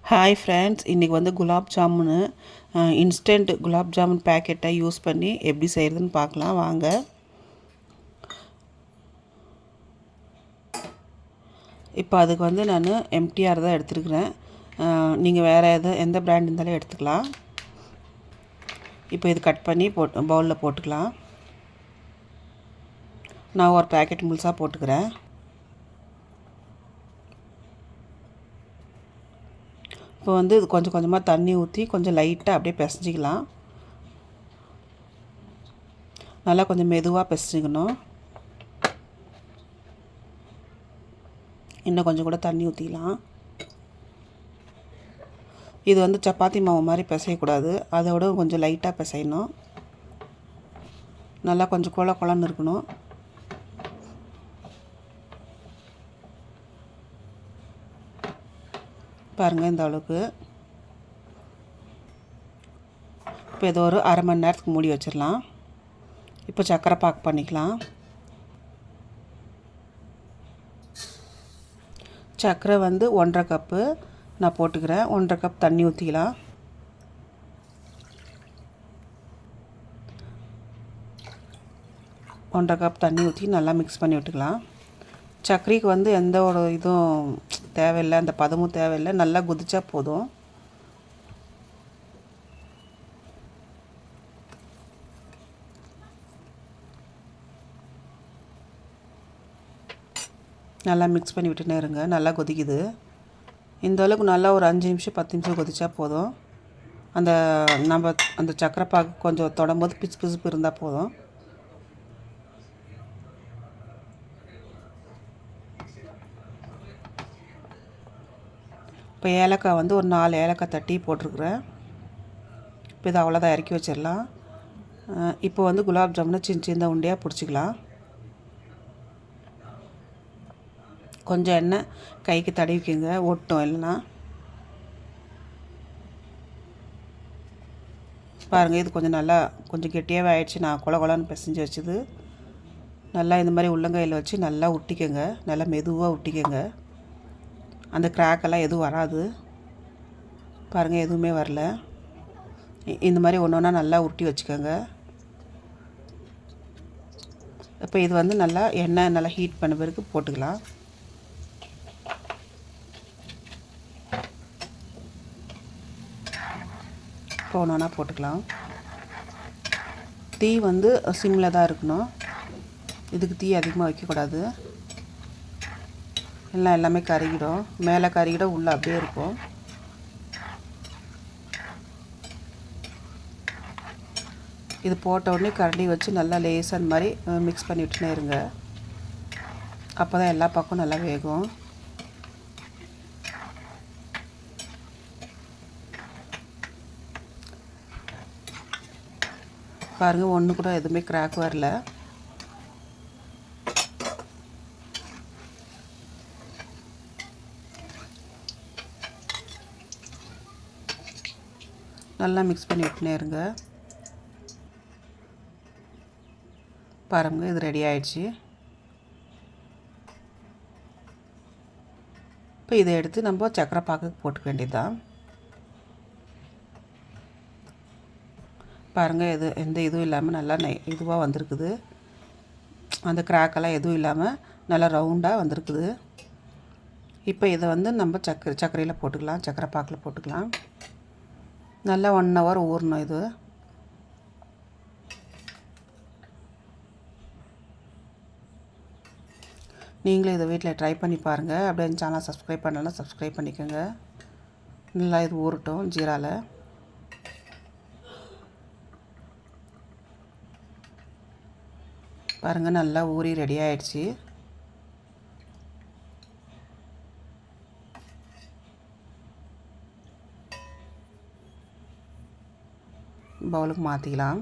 Hi friends, இன்றைக்கி வந்து gulab jamun instant gulab jamun பேக்கெட்டை use பண்ணி எப்படி செய்கிறதுன்னு பார்க்கலாம் வாங்க. இப்போ அதுக்கு வந்து நான் எம்டிஆர் தான் எடுத்துருக்குறேன். நீங்கள் வேறு எந்த பிராண்ட் இருந்தாலும் எடுத்துக்கலாம். இப்போ இது கட் பண்ணி பவுலில் போட்டுக்கலாம். நான் ஒரு பேக்கெட் முழுசாக போட்டுக்கிறேன். இப்போ வந்து இது கொஞ்சம் கொஞ்சமாக தண்ணி ஊற்றி கொஞ்சம் லைட்டாக அப்படியே பிசைஞ்சிக்கலாம். நல்லா கொஞ்சம் மெதுவாக பிசைஞ்சிக்கணும். இன்னும் கொஞ்சம் கூட தண்ணி ஊற்றிக்கலாம். இது வந்து சப்பாத்தி மாவு மாதிரி பிசையக்கூடாது, அதோட கொஞ்சம் லைட்டாக பிசையணும். நல்லா கொஞ்சம் குழன்னு இருக்கணும். பாருங்கள், இந்த அளவுக்கு. இப்போ இது ஒரு அரை மணி நேரத்துக்கு மூடி வச்சிடலாம். இப்போ சர்க்கரை பாக்கு பண்ணிக்கலாம். சர்க்கரை வந்து 1.5 கப்பு நான் போட்டுக்கிறேன். 1.5 கப் தண்ணி ஊற்றிக்கலாம். ஒன்றரை கப் தண்ணி ஊற்றி நல்லா மிக்ஸ் பண்ணி விட்டுக்கலாம். சர்க்கரைக்கு வந்து எந்த ஒரு இதுவும் தேவையில்லை, அந்த பதமும் தேவையில்லை, நல்லா குதிச்சா போதும். நல்லா மிக்ஸ் பண்ணி விட்டுனே இருங்க. நல்லா கொதிக்குது. இந்த அளவுக்கு நல்லா ஒரு 5 நிமிஷம் 10 நிமிஷம் கொதிச்சா போதும். அந்த சர்க்கரை பாகு கொஞ்சம் தொடும்போது பிசு பிசுப்பு இருந்தால் போதும். இப்போ ஏலக்காய் வந்து ஒரு 4 ஏலக்காய் தட்டி போட்டிருக்குறேன். இப்போ இதை அவ்வளோதான், இறக்கி வச்சிடலாம். இப்போ வந்து குலாப் ஜாமுனை சின்ன உருண்டையாக பிடிச்சிக்கலாம். கொஞ்சம் எண்ணெய் கைக்கு தடவிக்கங்க, ஒட்டும் இல்லைன்னா. பாருங்கள், இது கொஞ்சம் கெட்டியாகவே ஆயிடுச்சு. நான் குழன்னு பிசைஞ்சு வச்சது நல்லா இந்த மாதிரி உள்ளங்கையில் வச்சு நல்லா ஒட்டிக்கங்க. நல்லா மெதுவாக ஒட்டிக்கங்க. அந்த கிராக்கெல்லாம் எதுவும் வராது. பாருங்கள், எதுவுமே வரல. இந்த மாதிரி ஒன்று ஒன்றா நல்லா உருட்டி வச்சுக்கோங்க. இப்போ இது வந்து நல்லா எண்ணெய் நல்லா ஹீட் பண்ண பிறகு போட்டுக்கலாம். இப்போ ஒன்று ஒன்றா போட்டுக்கலாம். தீ வந்து சிம்மில் தான் இருக்கணும். இதுக்கு தீ அதிகமாக வைக்கக்கூடாது. எல்லாமே கருகிடும். மேலே கருகிடும், உள்ளே அப்படியே இருக்கும். இது போட்ட உடனே கரண்டி வச்சு நல்லா லேசாக அந்த மாதிரி மிக்ஸ் பண்ணி விட்டுனே இருங்க. அப்போ தான் எல்லா பக்கம் நல்லா வேகும். பாருங்கள், ஒன்று கூட எதுவுமே கிராக் வரல. நல்லா மிக்ஸ் பண்ணி விட்டுனே இருங்க. பாருங்கள், இது ரெடி ஆயிடுச்சு. இப்போ இதை எடுத்து நம்ம சர்க்கரை பாக்குக்கு போட்டுக்க வேண்டியதுதான். பாருங்கள், எந்த இதுவும் இல்லாமல் நல்லா இதுவாக வந்திருக்குது. அந்த கிராக்கெல்லாம் எதுவும் இல்லாமல் நல்லா ரவுண்டாக வந்திருக்குது. இப்போ இதை வந்து நம்ம சர்க்கரையில் போட்டுக்கலாம், சர்க்கரை பாக்கில் போட்டுக்கலாம். நல்லா 1 hour ஊறணும் இது. நீங்களும் இதை வீட்டில் ட்ரை பண்ணி பாருங்கள். அப்படியே என் சேனல் சப்ஸ்கிரைப் பண்ணலாம், சப்ஸ்கிரைப் பண்ணிக்கோங்க. நல்லா இது ஊறட்டும் ஜீராவில். பாருங்கள், நல்லா ஊறி ரெடி ஆகிடுச்சு. பவுலுக்கு மாற்றிக்கலாம்.